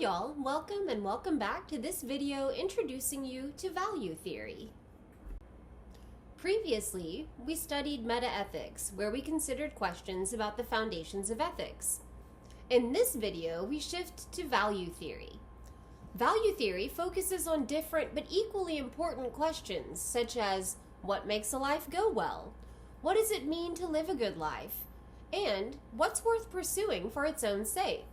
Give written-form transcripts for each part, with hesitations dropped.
y'all, welcome and welcome back to this video introducing you to value theory. Previously, we studied metaethics, where we considered questions about the foundations of ethics. In this video, we shift to value theory. Value theory focuses on different but equally important questions, such as what makes a life go well? What does it mean to live a good life? And what's worth pursuing for its own sake?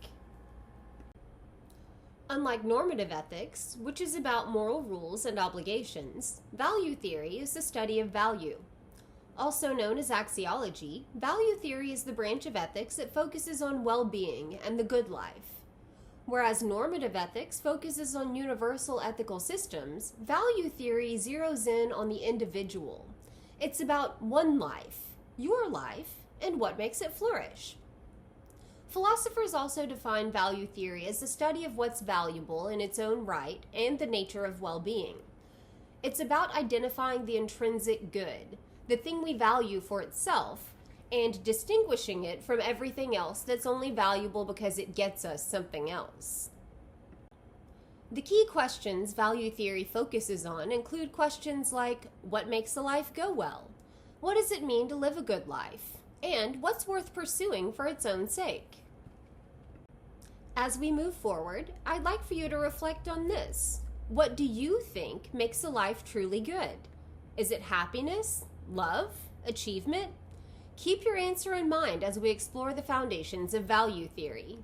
Unlike normative ethics, which is about moral rules and obligations, value theory is the study of value. Also known as axiology, value theory is the branch of ethics that focuses on well-being and the good life. Whereas normative ethics focuses on universal ethical systems, value theory zeroes in on the individual. It's about one life, your life, and what makes it flourish. Philosophers also define value theory as the study of what's valuable in its own right and the nature of well-being. It's about identifying the intrinsic good, the thing we value for itself, and distinguishing it from everything else that's only valuable because it gets us something else. The key questions value theory focuses on include questions like, what makes a life go well? What does it mean to live a good life? And what's worth pursuing for its own sake? As we move forward, I'd like for you to reflect on this. What do you think makes a life truly good? Is it happiness, love, achievement? Keep your answer in mind as we explore the foundations of value theory.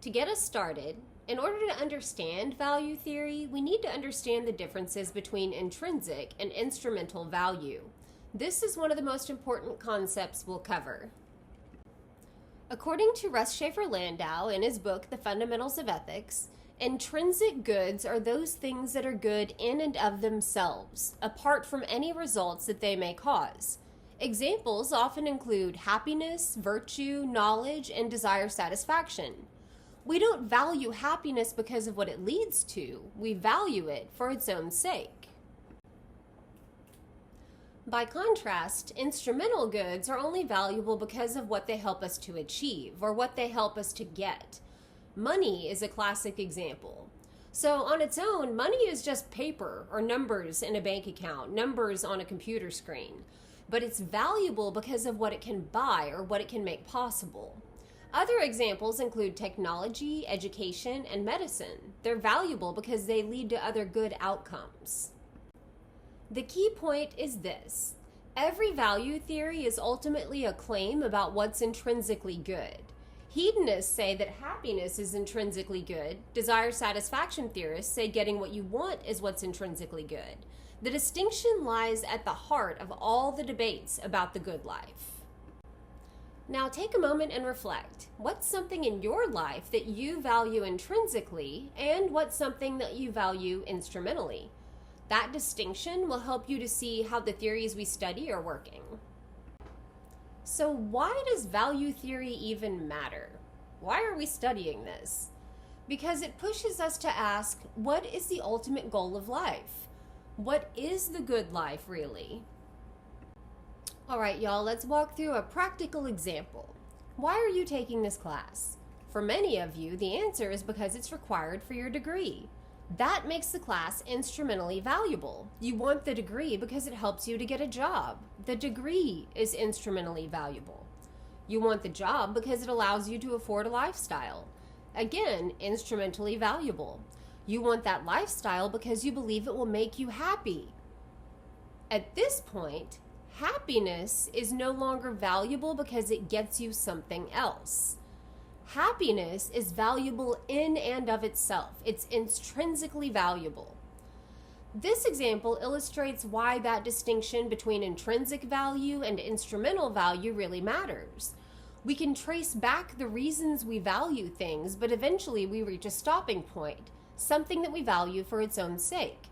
To get us started, in order to understand value theory, we need to understand the differences between intrinsic and instrumental value. This is one of the most important concepts we'll cover. According to Russ Shafer Landau in his book, The Fundamentals of Ethics, intrinsic goods are those things that are good in and of themselves, apart from any results that they may cause. Examples often include happiness, virtue, knowledge, and desire satisfaction. We don't value happiness because of what it leads to. We value it for its own sake. By contrast, instrumental goods are only valuable because of what they help us to achieve or what they help us to get. Money is a classic example. So on its own, money is just paper or numbers in a bank account, numbers on a computer screen. But it's valuable because of what it can buy or what it can make possible. Other examples include technology, education, and medicine. They're valuable because they lead to other good outcomes. The key point is this. Every value theory is ultimately a claim about what's intrinsically good. Hedonists say that happiness is intrinsically good. Desire satisfaction theorists say getting what you want is what's intrinsically good. The distinction lies at the heart of all the debates about the good life. Now take a moment and reflect. What's something in your life that you value intrinsically, and what's something that you value instrumentally? That distinction will help you to see how the theories we study are working. So why does value theory even matter? Why are we studying this? Because it pushes us to ask, what is the ultimate goal of life? What is the good life, really? All right, y'all, let's walk through a practical example. Why are you taking this class? For many of you, the answer is because it's required for your degree. That makes the class instrumentally valuable. You want the degree because it helps you to get a job. The degree is instrumentally valuable. You want the job because it allows you to afford a lifestyle. Again, instrumentally valuable. You want that lifestyle because you believe it will make you happy. At this point, happiness is no longer valuable because it gets you something else. Happiness is valuable in and of itself. It's intrinsically valuable. This example illustrates why that distinction between intrinsic value and instrumental value really matters. We can trace back the reasons we value things, but eventually we reach a stopping point, something that we value for its own sake.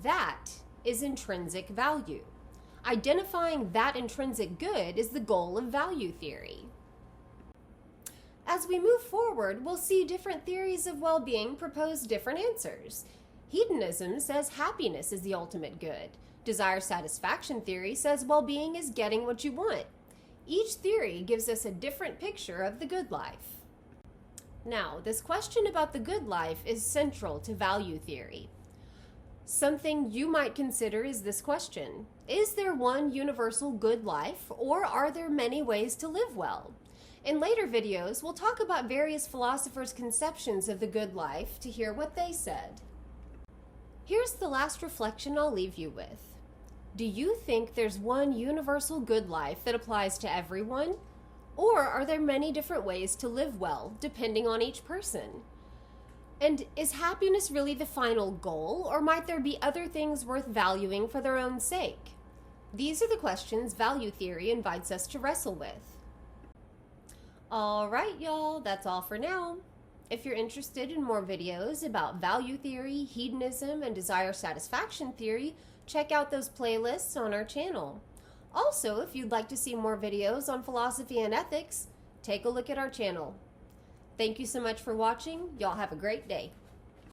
That is intrinsic value. Identifying that intrinsic good is the goal of value theory. As we move forward, we'll see different theories of well-being propose different answers. Hedonism says happiness is the ultimate good. Desire satisfaction theory says well-being is getting what you want. Each theory gives us a different picture of the good life. Now, this question about the good life is central to value theory. Something you might consider is this question: is there one universal good life, or are there many ways to live well? In later videos, we'll talk about various philosophers' conceptions of the good life to hear what they said. Here's the last reflection I'll leave you with. Do you think there's one universal good life that applies to everyone? Or are there many different ways to live well, depending on each person? And is happiness really the final goal, or might there be other things worth valuing for their own sake? These are the questions value theory invites us to wrestle with. All right, y'all, that's all for now. If you're interested in more videos about value theory, hedonism, and desire satisfaction theory, check out those playlists on our channel. Also, if you'd like to see more videos on philosophy and ethics, take a look at our channel. Thank you so much for watching. Y'all have a great day.